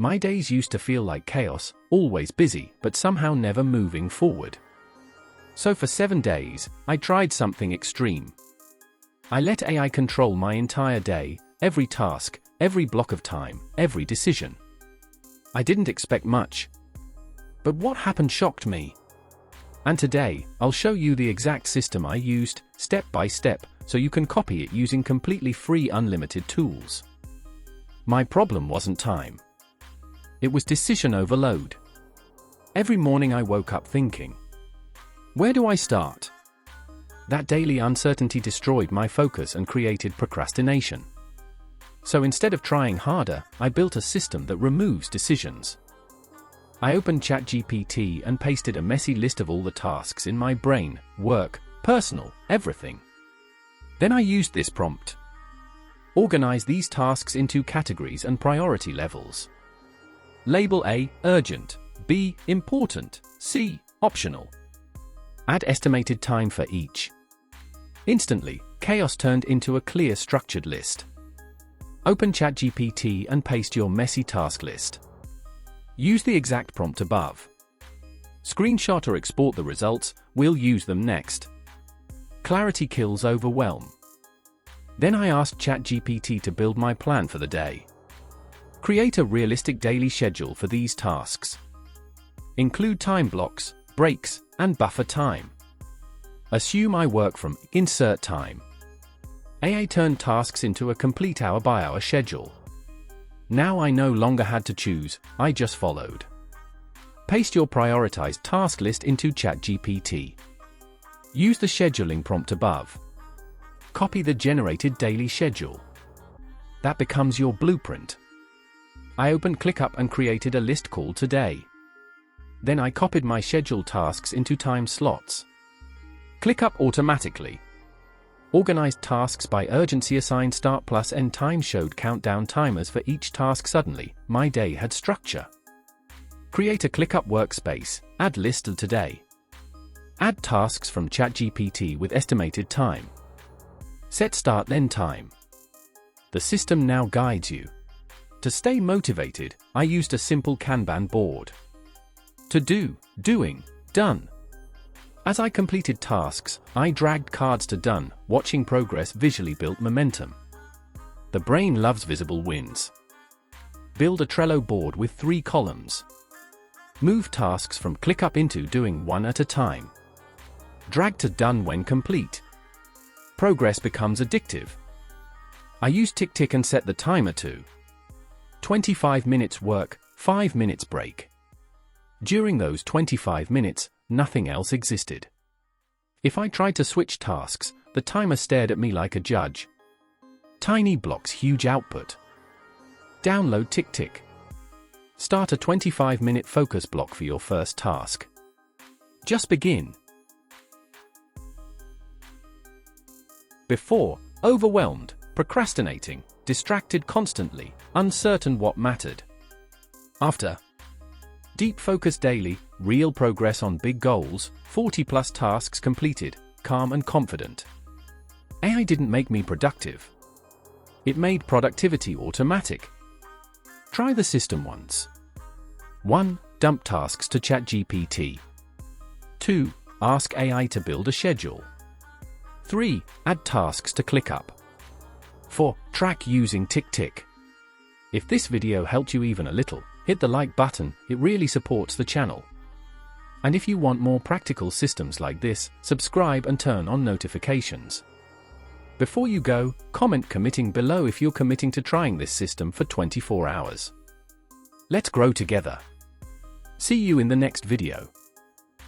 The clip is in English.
My days used to feel like chaos, always busy, but somehow never moving forward. So for 7 days, I tried something extreme. I let AI control my entire day, every task, every block of time, every decision. I didn't expect much. But what happened shocked me. And today, I'll show you the exact system I used, step by step, so you can copy it using completely free unlimited tools. My problem wasn't time. It was decision overload. Every morning I woke up thinking, where do I start? That daily uncertainty destroyed my focus and created procrastination. So instead of trying harder, I built a system that removes decisions. I opened ChatGPT and pasted a messy list of all the tasks in my brain, work, personal, everything. Then I used this prompt. Organize these tasks into categories and priority levels. Label A, urgent, B, important, C, optional. Add estimated time for each. Instantly, chaos turned into a clear structured list. Open ChatGPT and paste your messy task list. Use the exact prompt above. Screenshot or export the results, we'll use them next. Clarity kills overwhelm. Then I asked ChatGPT to build my plan for the day. Create a realistic daily schedule for these tasks. Include time blocks, breaks, and buffer time. Assume I work from insert time. AI turned tasks into a complete hour-by-hour schedule. Now I no longer had to choose, I just followed. Paste your prioritized task list into ChatGPT. Use the scheduling prompt above. Copy the generated daily schedule. That becomes your blueprint. I opened ClickUp and created a list called Today. Then I copied my scheduled tasks into time slots. ClickUp automatically organized tasks by urgency, assigned start plus end time, showed countdown timers for each task. Suddenly, my day had structure. Create a ClickUp workspace, add list of today. Add tasks from ChatGPT with estimated time. Set start end time. The system now guides you. To stay motivated, I used a simple Kanban board. To do, doing, done. As I completed tasks, I dragged cards to done. Watching progress visually built momentum. The brain loves visible wins. Build a Trello board with 3 columns. Move tasks from ClickUp into doing one at a time. Drag to done when complete. Progress becomes addictive. I use TickTick and set the timer to 25 minutes work, 5 minutes break. During those 25 minutes, nothing else existed. If I tried to switch tasks, the timer stared at me like a judge. Tiny blocks, huge output. Download TickTick. Start a 25-minute focus block for your first task. Just begin. Before, overwhelmed, procrastinating, distracted constantly, uncertain what mattered. After, deep focus daily, real progress on big goals, 40+ tasks completed, calm and confident. AI didn't make me productive. It made productivity automatic. Try the system once. 1. Dump tasks to ChatGPT. 2. Ask AI to build a schedule. 3. Add tasks to ClickUp. 4. Track using TickTick. If this video helped you even a little, hit the like button, it really supports the channel. And if you want more practical systems like this, subscribe and turn on notifications. Before you go, comment committing below if you're committing to trying this system for 24 hours. Let's grow together. See you in the next video.